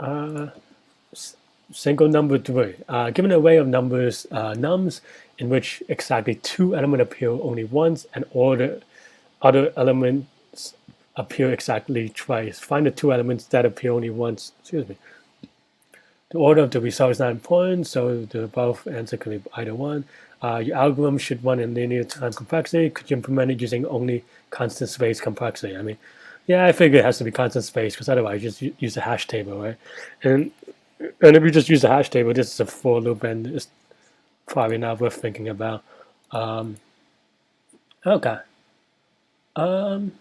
Uh, Single number 3. Given an array of numbers nums in which exactly 2 elements appear only once and all the other elements appear exactly twice. Find the 2 elements that appear only once. Excuse me. The order of the result is not important, so the above answer could be either one. Your algorithm should run in linear time complexity. Could you implement it using only constant space complexity? I mean, yeah, I figure it has to be constant space because otherwise you just use a hash table, right? And and if you just use a hash table, this is a for loop, and it's probably not worth thinking about. Um, okay. Um,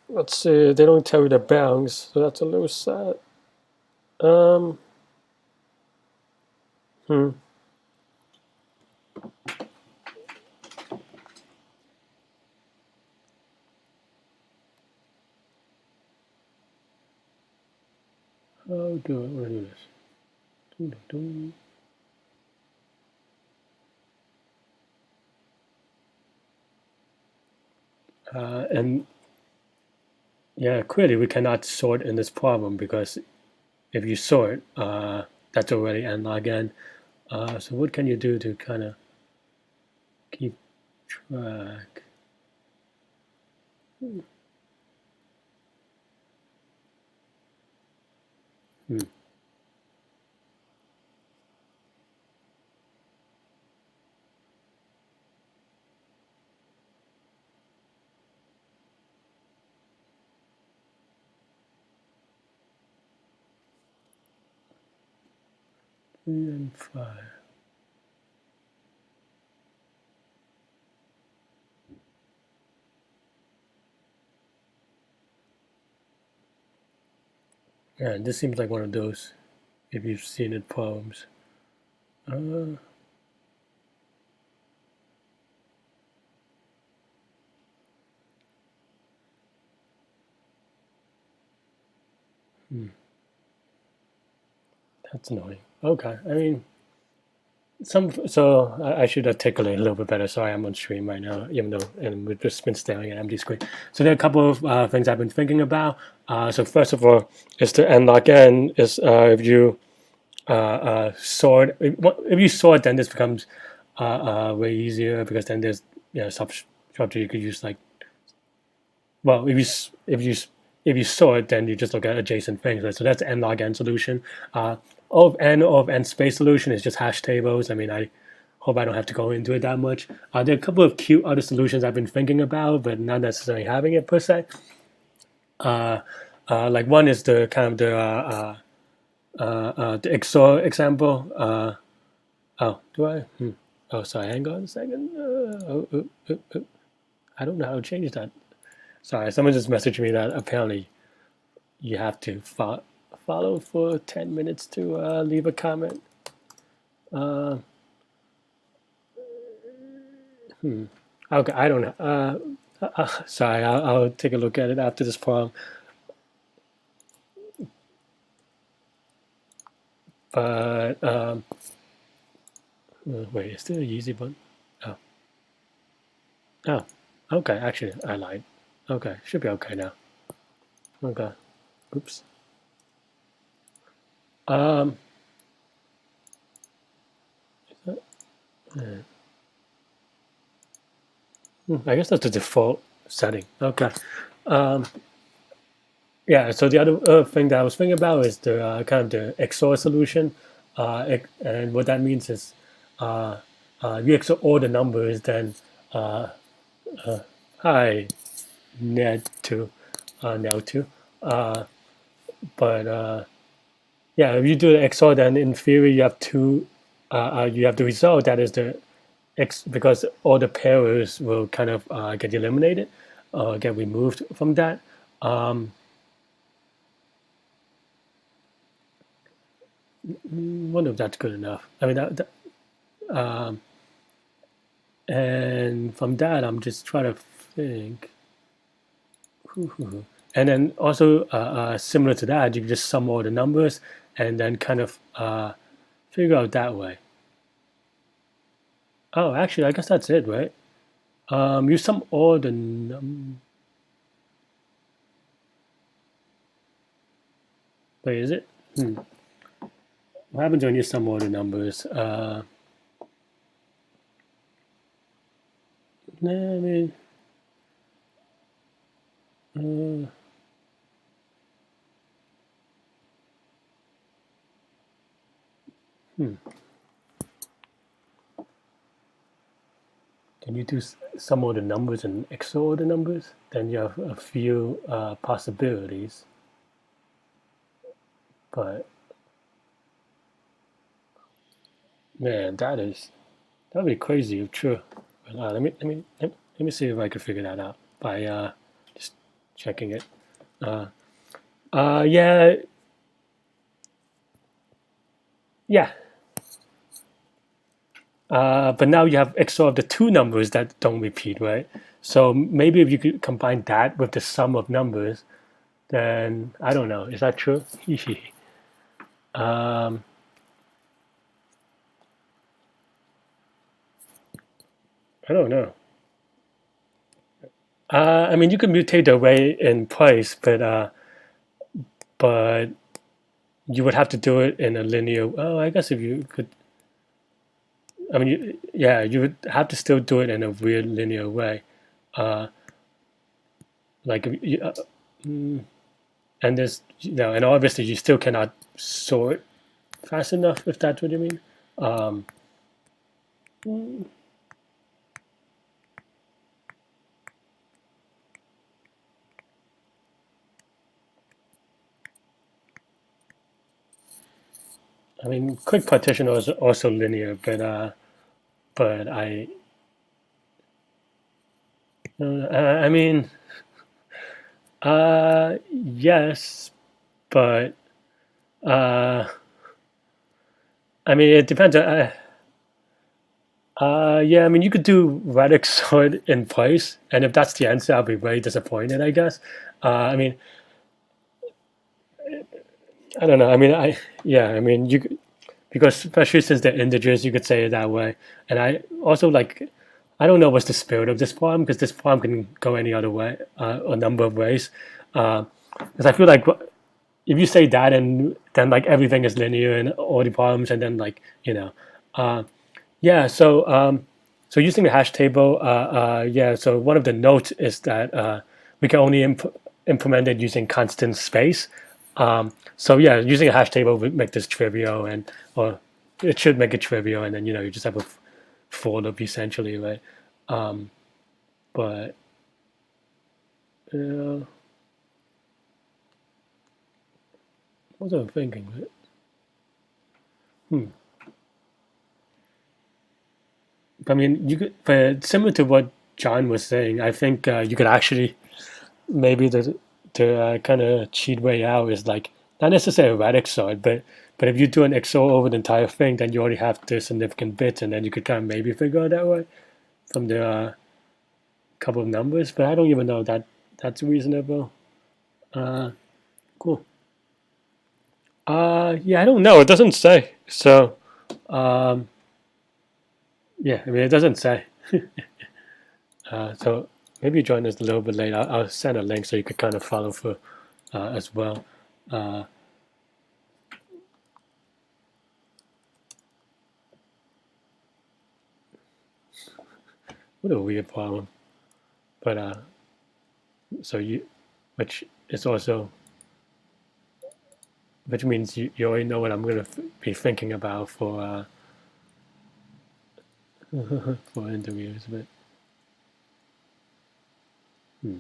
let's see. They don't tell you the bounds, so that's a little sad. Um, hmm. How do I want to do this? Dun, dun, dun. And yeah, clearly we cannot sort in this problem because if you sort, that's already n log n. So what can you do to kind of keep track? Hmm. 3 and 5. Yeah, this seems like one of those, if you've seen it, problems. Uh, hmm, that's annoying. Okay, I mean, so I should articulate a little bit better. Sorry, I'm on stream right now, even though and we've just been staring at an empty screen. So there are a couple of things I've been thinking about. So first of all, is the n log n is if you sort. If you sort, then this becomes way easier because then there's substructure you could use like. Well, if you sort, then you just look at adjacent things. Right? So that's n log n solution. Of n space solution is just hash tables. I mean, I hope I don't have to go into it that much. There are a couple of cute other solutions I've been thinking about, but not necessarily having it per se. Like one is the kind of the XOR example. Oh, do I? Oh, sorry. Hang on a second. I don't know how to change that. Sorry, someone just messaged me that apparently you have to follow for 10 minutes to leave a comment. Uh, Okay, I don't know. Sorry, I'll take a look at it after this problem. But wait, is there a easy button? Oh, oh, okay. Actually, I lied. Okay, should be okay now. Okay, oops. Um, I guess that's the default setting. Okay. Um, yeah. So the other thing that I was thinking about is the kind of the XOR solution, and what that means is you XOR all the numbers, then hi Ned to now too. But yeah, if you do the XOR, then in theory you have you have the result that is the X because all the pairs will kind of get eliminated, get removed from that. Um, Wonder if that's good enough. I mean, and from that, I'm just trying to think. And then also similar to that, you can just sum all the numbers and then kind of figure out that way. Oh, actually, I guess that's it, right? You sum all the But is it? What happens when you sum all the numbers? Nah, I mean, uh, can you do sum all the numbers and XOR the numbers? Then you have a few possibilities. But man, that'd be crazy if true. But, let me see if I can figure that out by just checking it. Yeah, yeah. But now you have XOR of the two numbers that don't repeat, right? So maybe if you could combine that with the sum of numbers, then I don't know. Is that true? um, I don't know. I mean, you could mutate the array in place, but you would have to do it in a linear. Oh, I guess if you could, I mean, yeah, you would have to still do it in a weird linear way. Uh, like, and there's, and obviously you still cannot sort fast enough, if that's what you mean. Um, I mean, quick partition is also linear, but I mean, yes, but I mean, it depends. Yeah, I mean, you could do radix sort in place, and if that's the answer, I'll be very disappointed, I guess. I mean, I don't know. I mean, yeah, I mean, because especially since they're integers, you could say it that way. And I also like, I don't know what's the spirit of this problem because this problem can go any other way, a number of ways. Because I feel like if you say that and then like everything is linear and all the problems, and then like yeah. So using the hash table, yeah. So one of the notes is that we can only implement it using constant space. So yeah, using a hash table would make this trivial, or it should make it trivial, and then you just have a for loop essentially, right? But what was I thinking? I mean, you could, but similar to what John was saying, I think you could actually maybe the kind of cheat way out is like not necessarily a radix sort, but if you do an XOR over the entire thing, then you already have the significant bits, and then you could kind of maybe figure out that way from the couple of numbers. But I don't even know that that's reasonable. Cool. Yeah, I don't know. It doesn't say. So, yeah, I mean, it doesn't say. So maybe you join us a little bit late. I'll send a link so you could kind of follow through as well. What a weird problem. But so which is also, which means you already know what I'm going to be thinking about for for interviews. But hmm.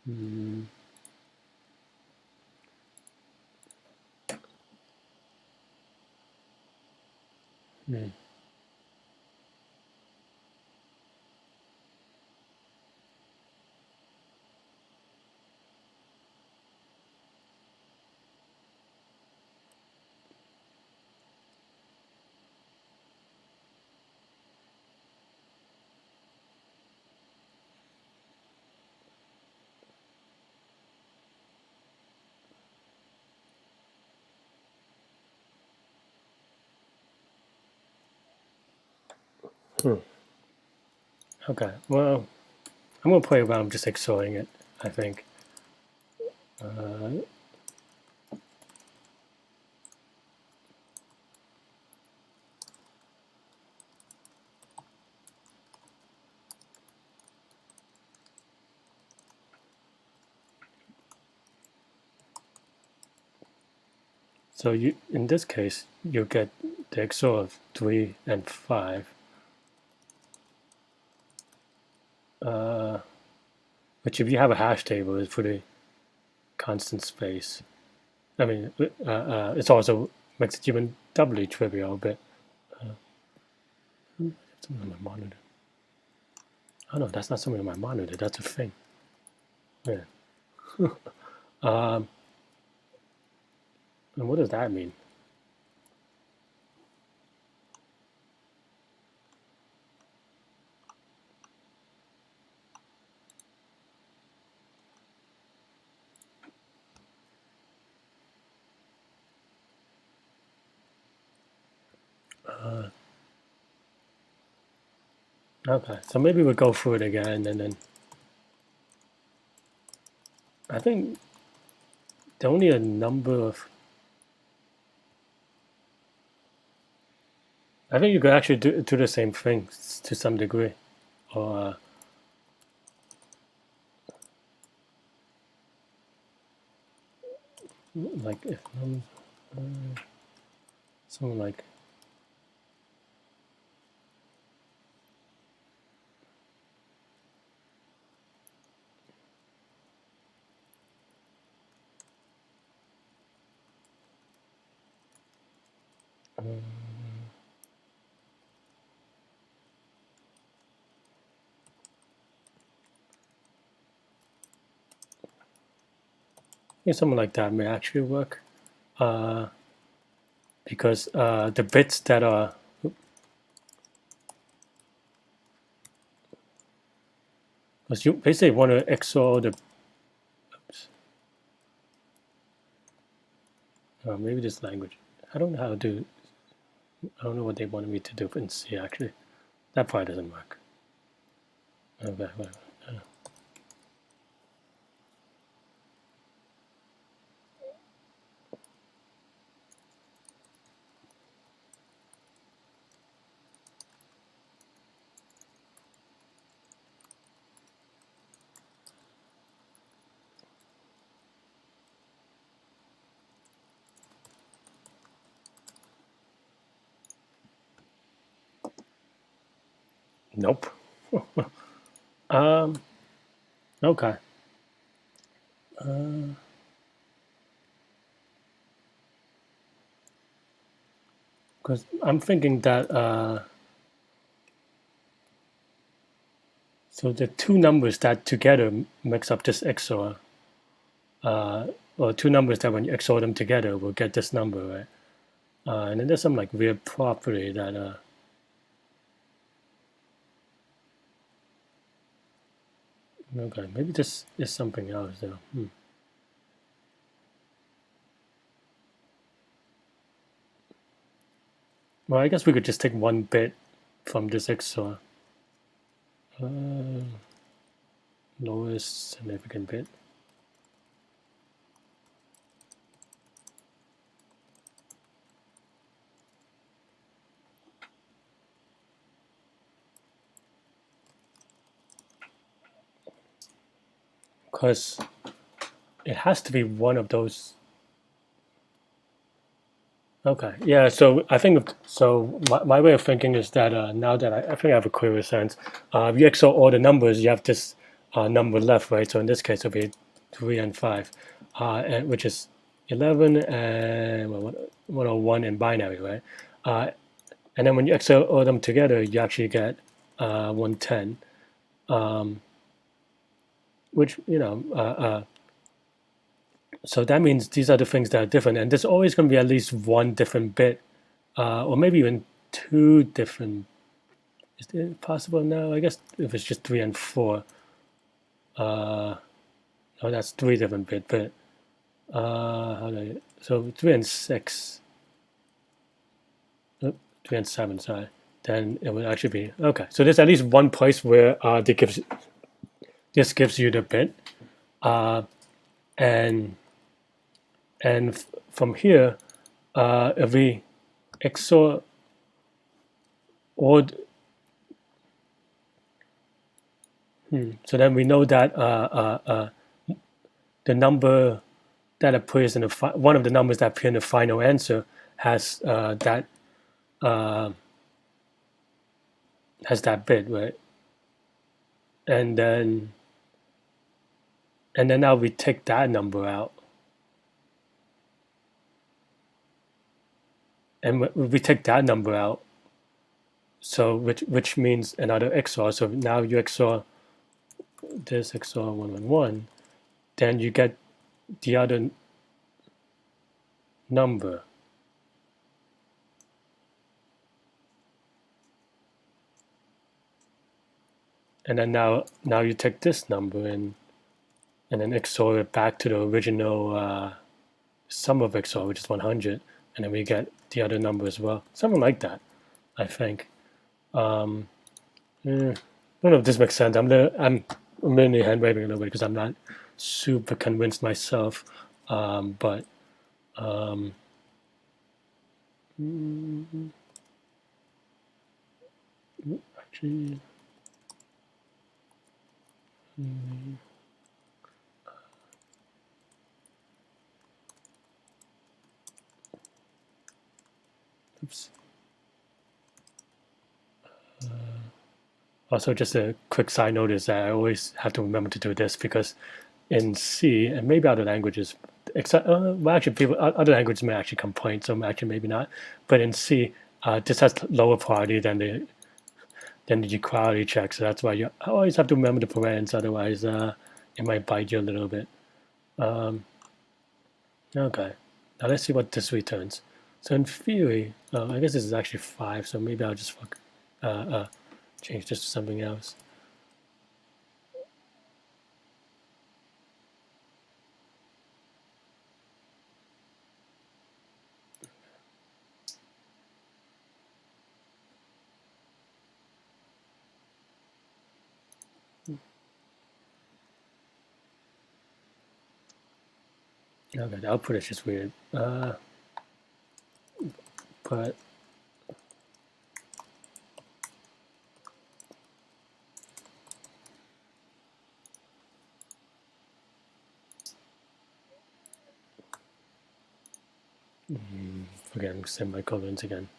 Hmm. Hmm. Okay, well, I'm gonna play around just XORing it, I think. So you, in this case, you get the XOR of 3 and 5. Which if you have a hash table is pretty constant space. I mean, it's also makes it even doubly trivial, but something on my monitor. Oh no, that's not something on my monitor, that's a thing. Yeah. And what does that mean? Okay, so maybe we'll go through it again, and then I think there are only a number of. I think you could actually do the same thing to some degree, or like if something like. Something like that may actually work, because the bits that are because you basically want to XOR the. Oops. Maybe this language. I don't know how to do. I don't know what they wanted me to do in C actually. That part doesn't work. Okay, whatever. Nope. Okay. Because I'm thinking that so the two numbers that together makes up this XOR, or two numbers that when you XOR them together will get this number, right? And then there's some like weird property that okay, maybe this is something else though. Well, I guess we could just take one bit from this XOR. Lowest significant bit. Because it has to be one of those. Okay, yeah, so I think, so my way of thinking is that now that I think I have a clearer sense, if you XOR all the numbers, you have this number left, right? So in this case, it'll be 3 and 5, and, which is 11 and 101 in binary, right? And then when you XOR all them together, you actually get 110, which, so that means these are the things that are different, and there's always going to be at least one different bit, or maybe even two different. Is it possible now? I guess if it's just 3 and 4, no, that's 3 different bits. But so 3 and 6, 3 and 7. Sorry, then it would actually be okay. So there's at least one place where this gives you the bit, and from here, if we XOR all, so then we know that the number that appears in one of the numbers that appear in the final answer has that bit, right? And then now we take that number out, and we take that number out, so which means another XOR. So now you XOR this XOR 111, then you get the other number. And then now you take this number and then XOR it back to the original sum of XOR, which is 100, and then we get the other number as well. Something like that, I think. I don't know if this makes sense. I'm mainly hand waving a little bit because I'm not super convinced myself. But actually, oops. Also, just a quick side note is that I always have to remember to do this because in C, and maybe other languages, except well, actually, other languages may actually complain, so actually maybe not. But in C, this has lower priority than the equality check, so that's why you always have to remember the parens. Otherwise, it might bite you a little bit. Okay, now let's see what this returns. So in theory, I guess this is actually 5, so maybe I'll just change this to something else. Okay, the output is just weird. But again, semicolons again.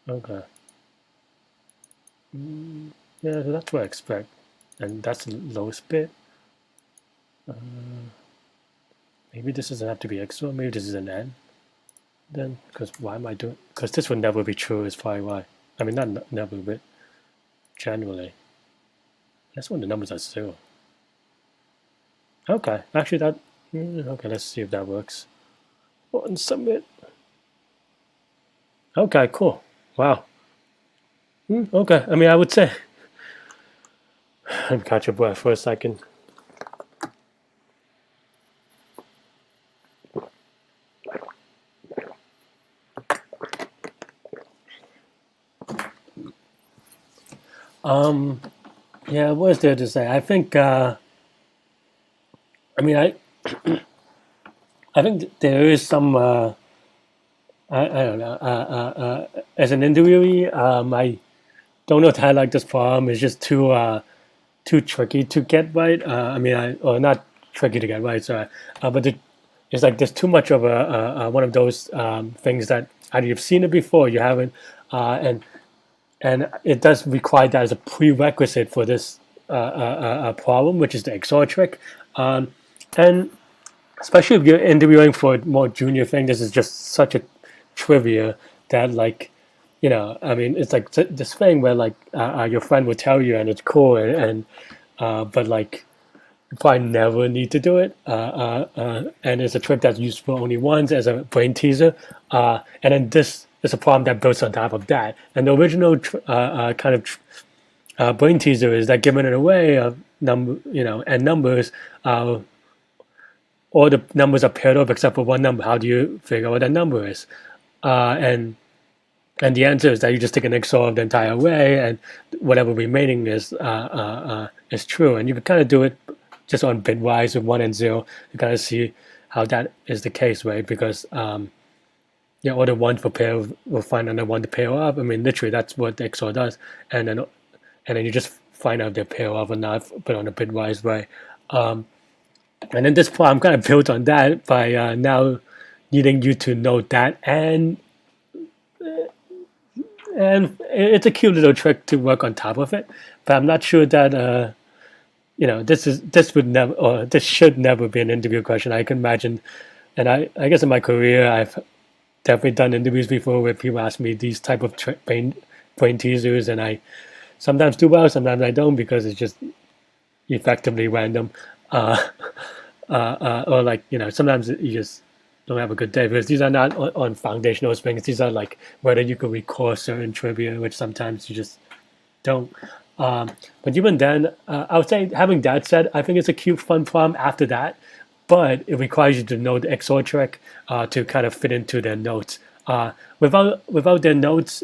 Okay. Yeah, so that's what I expect, and that's the lowest bit. Maybe this doesn't have to be XOR. Maybe this is an AND. Then, because why am I doing? Because this would never be true. Is probably why. I mean, not never, but generally. That's when the numbers are 0. Okay, actually that. Okay, let's see if that works. Oh, and submit. Okay, cool. Wow. Okay, I mean, I would say. And catch your breath for a second. Yeah, what is there to say? I think. I mean, I think there is some. I don't know. As an interviewee, I don't know if I like this problem. It's just too tricky to get right. I mean, or not tricky to get right. Sorry, but it's like there's too much of a one of those things that either you've seen it before, or you haven't, and it does require that as a prerequisite for this problem, which is the XOR trick, and especially if you're interviewing for a more junior thing, this is just such a trivia that, like, you know, I mean, it's like this thing where, like, your friend will tell you and it's cool, but like, you probably never need to do it, and it's a trick that's used for only once as a brain teaser, and then this is a problem that builds on top of that, and the original kind of brain teaser is that given an array of n numbers, uh, all the numbers are paired up except for one number. How do you figure out what that number is? And the answer is that you just take an XOR of the entire array, and whatever remaining is true. And you can kind of do it just on bitwise with 1 and 0 to kind of see how that is the case, right? Because all the ones will find another one to pair up. I mean, literally, that's what the XOR does, and then you just find out if they're pair up or not, but on a bitwise way. And then this problem kind of built on that by now needing you to know that, and it's a cute little trick to work on top of it. But I'm not sure that this should never be an interview question. I can imagine, and I guess in my career I've definitely done interviews before where people ask me these type of brain teasers, and I sometimes do well, sometimes I don't, because it's just effectively random. Or like, sometimes you just don't have a good day, because these are not on foundational things. These are like whether you can recall certain trivia, which sometimes you just don't. But even then, I would say, having that said, I think it's a cute, fun problem after that, but it requires you to know the XOR trick to kind of fit into their notes. Without their notes,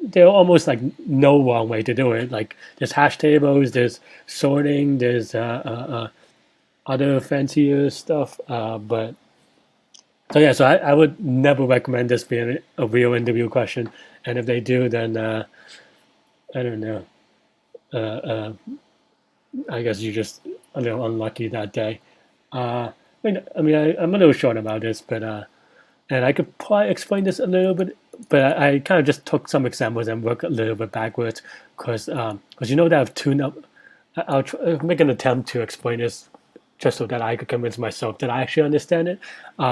there are almost like no wrong way to do it. Like, there's hash tables, there's sorting, there's other fancier stuff. But so I would never recommend this being a real interview question. And if they do, then I don't know. I guess you're just a little unlucky that day. I'm a little short about this, but and I could probably explain this a little bit, but I kind of just took some examples and work a little bit backwards, because you know that I have I'll make an attempt to explain this just so that I could convince myself that I actually understand it,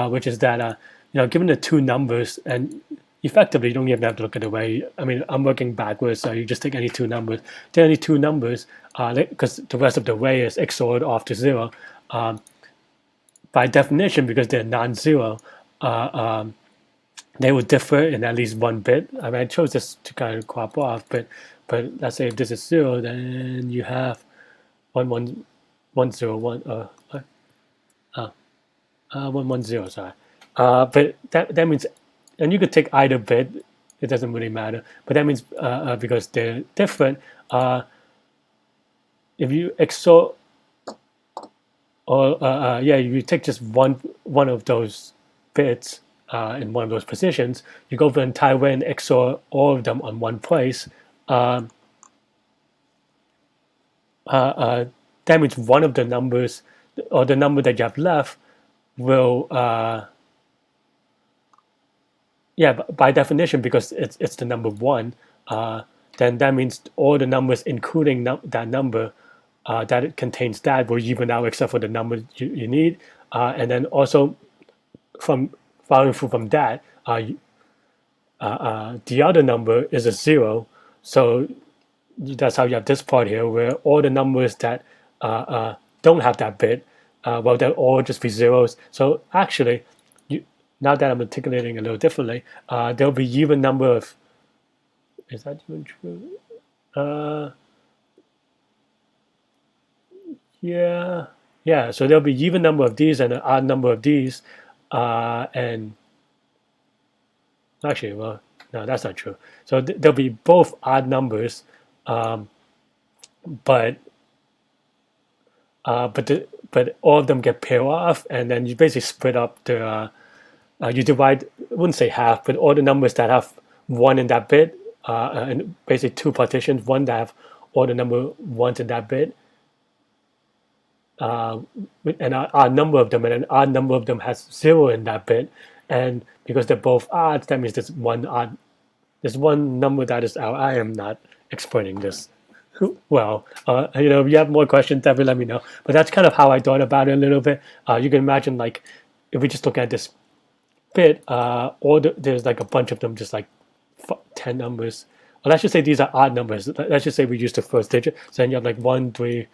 which is that given the two numbers, and effectively you don't even have to look at the way. I mean, I'm working backwards, so you just take any two numbers. Take any two numbers, because the rest of the array is XORed off to 0. By definition, because they're non-zero, they would differ in at least one bit. I mean, I chose this to kind of crop off, but let's say if this is 0, then you have 1 1 1 0 1 1 1 0. Sorry, but that means, and you could take either bit. It doesn't really matter. But that means because they're different, if you XOR, or you take just one of those bits in one of those positions, you go for the entire way and XOR all of them on one place. That means one of the numbers, or the number that you have left, will by definition, because it's the number 1, then that means all the numbers including that number that it contains that will even out except for the number you need, and then also from following through from that, the other number is a 0. So that's how you have this part here, where all the numbers that don't have that bit, they'll all just be zeros. So actually, now that I'm articulating a little differently, there'll be even number of. Is that even true? Yeah. So there'll be even number of these and an odd number of these, and actually, well, no, that's not true. So there'll be both odd numbers, but all of them get paired off, and then you basically split up the. You divide, I wouldn't say half, but all the numbers that have 1 in that bit, and basically two partitions, one that have all the number 1s in that bit, and an odd number of them, and an odd number of them has 0 in that bit, and because they're both odds, that means there's one number that is out. I am not explaining this well. If you have more questions, definitely let me know. But that's kind of how I thought about it a little bit. You can imagine, like, if we just look at this bit, there's like a bunch of them, just like 10 numbers. Well, let's just say these are odd numbers. Let's just say we use the first digit. So then you have like 1 3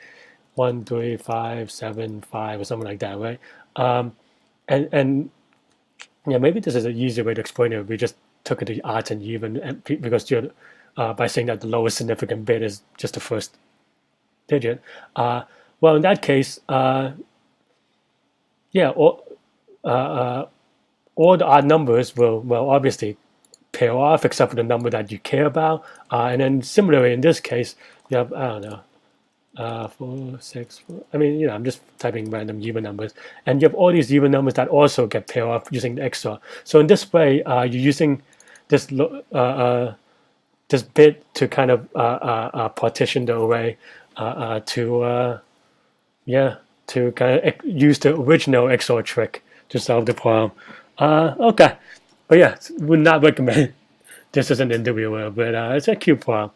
5 7 5 or something like that, right? And maybe this is an easier way to explain it. We just took it to odds and even, and because by saying that the lowest significant bit is just the first digit. Well, in that case, yeah, all the odd numbers will obviously pair off except for the number that you care about. And then similarly, in this case, you have, I don't know, 4, 6, 4. I mean, I'm just typing random even numbers, and you have all these even numbers that also get paired off using the XOR. So in this way, you're using this this bit to kind of partition the array to kind of use the original XOR trick to solve the problem. Okay, but yeah, would not recommend this as an interviewer, but it's a cute problem.